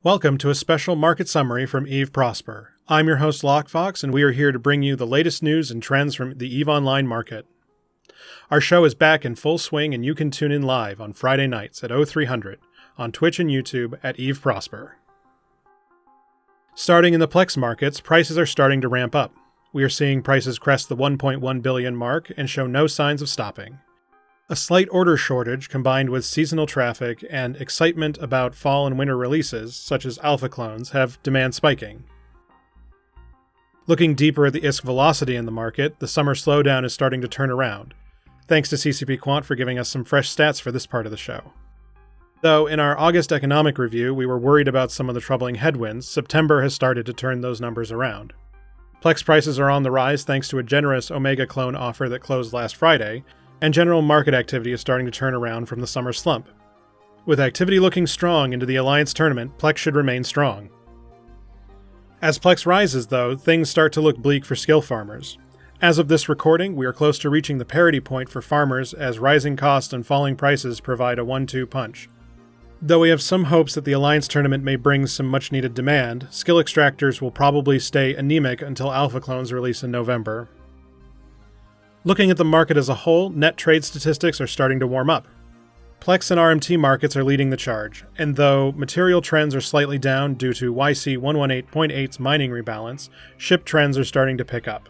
Welcome to a special market summary from Eve Prosper. I'm your host Lockefox, and we are here to bring you the latest news and trends from the Eve Online market. Our show is back in full swing, and you can tune in live on Friday nights at 0300 on Twitch and YouTube at Eve Prosper. Starting in the Plex markets, prices are starting to ramp up. We are seeing prices crest the 1.1 billion mark and show no signs of stopping. A slight order shortage combined with seasonal traffic and excitement about fall and winter releases, such as alpha clones, have demand spiking. Looking deeper at the ISK velocity in the market, the summer slowdown is starting to turn around. Thanks to CCP Quant for giving us some fresh stats for this part of the show. Though in our August economic review we were worried about some of the troubling headwinds, September has started to turn those numbers around. Plex prices are on the rise thanks to a generous Omega clone offer that closed last Friday, and general market activity is starting to turn around from the summer slump. With activity looking strong into the Alliance tournament, Plex should remain strong. As Plex rises, though, things start to look bleak for skill farmers. As of this recording, we are close to reaching the parity point for farmers as rising costs and falling prices provide a 1-2 punch. Though we have some hopes that the Alliance tournament may bring some much-needed demand, skill extractors will probably stay anemic until alpha clones release in November. Looking at the market as a whole, net trade statistics are starting to warm up. Plex and RMT markets are leading the charge, and though material trends are slightly down due to YC 118.8's mining rebalance, ship trends are starting to pick up.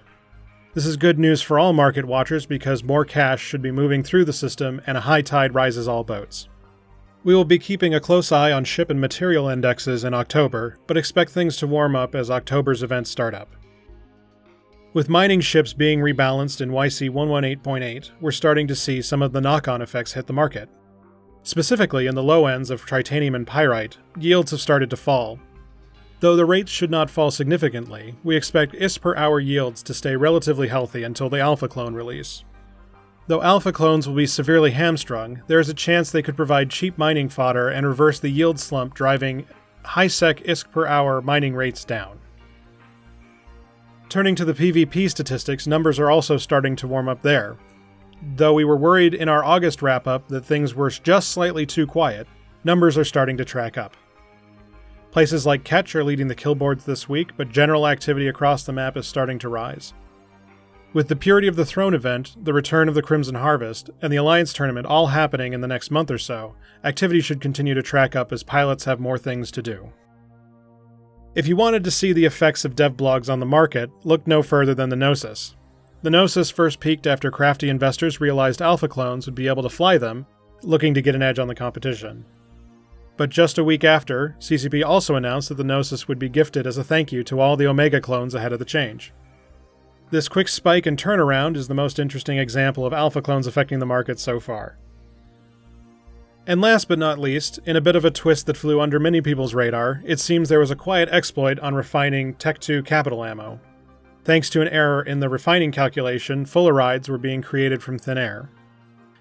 This is good news for all market watchers because more cash should be moving through the system and a high tide rises all boats. We will be keeping a close eye on ship and material indexes in October, but expect things to warm up as October's events start up. With mining ships being rebalanced in YC 118.8, we're starting to see some of the knock-on effects hit the market. Specifically in the low ends of titanium and pyrite, yields have started to fall. Though the rates should not fall significantly, we expect ISK per hour yields to stay relatively healthy until the alpha clone release. Though alpha clones will be severely hamstrung, there is a chance they could provide cheap mining fodder and reverse the yield slump, driving high-sec ISK per hour mining rates down. Turning to the PvP statistics, numbers are also starting to warm up there. Though we were worried in our August wrap-up that things were just slightly too quiet, numbers are starting to track up. Places like Ketch are leading the kill boards this week, but general activity across the map is starting to rise. With the Purity of the Throne event, the return of the Crimson Harvest, and the Alliance tournament all happening in the next month or so, activity should continue to track up as pilots have more things to do. If you wanted to see the effects of dev blogs on the market, look no further than the Gnosis. The Gnosis first peaked after crafty investors realized alpha clones would be able to fly them, looking to get an edge on the competition. But just a week after, CCP also announced that the Gnosis would be gifted as a thank you to all the Omega clones ahead of the change. This quick spike and turnaround is the most interesting example of alpha clones affecting the market so far. And last but not least, in a bit of a twist that flew under many people's radar, it seems there was a quiet exploit on refining Tech 2 capital ammo. Thanks to an error in the refining calculation, Fullerides were being created from thin air.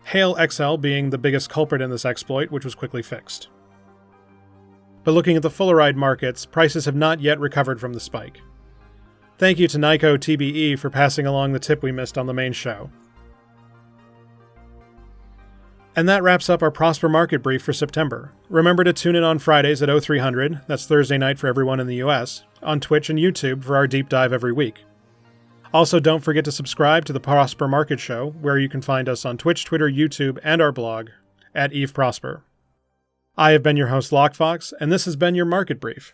Hail XL being the biggest culprit in this exploit, which was quickly fixed. But looking at the Fulleride markets, prices have not yet recovered from the spike. Thank you to Nyko TBE for passing along the tip we missed on the main show. And that wraps up our Prosper Market Brief for September. Remember to tune in on Fridays at 0300, that's Thursday night for everyone in the US, on Twitch and YouTube for our deep dive every week. Also, don't forget to subscribe to the Prosper Market Show, where you can find us on Twitch, Twitter, YouTube, and our blog at Eve Prosper. I have been your host Lockefox, and this has been your Market Brief.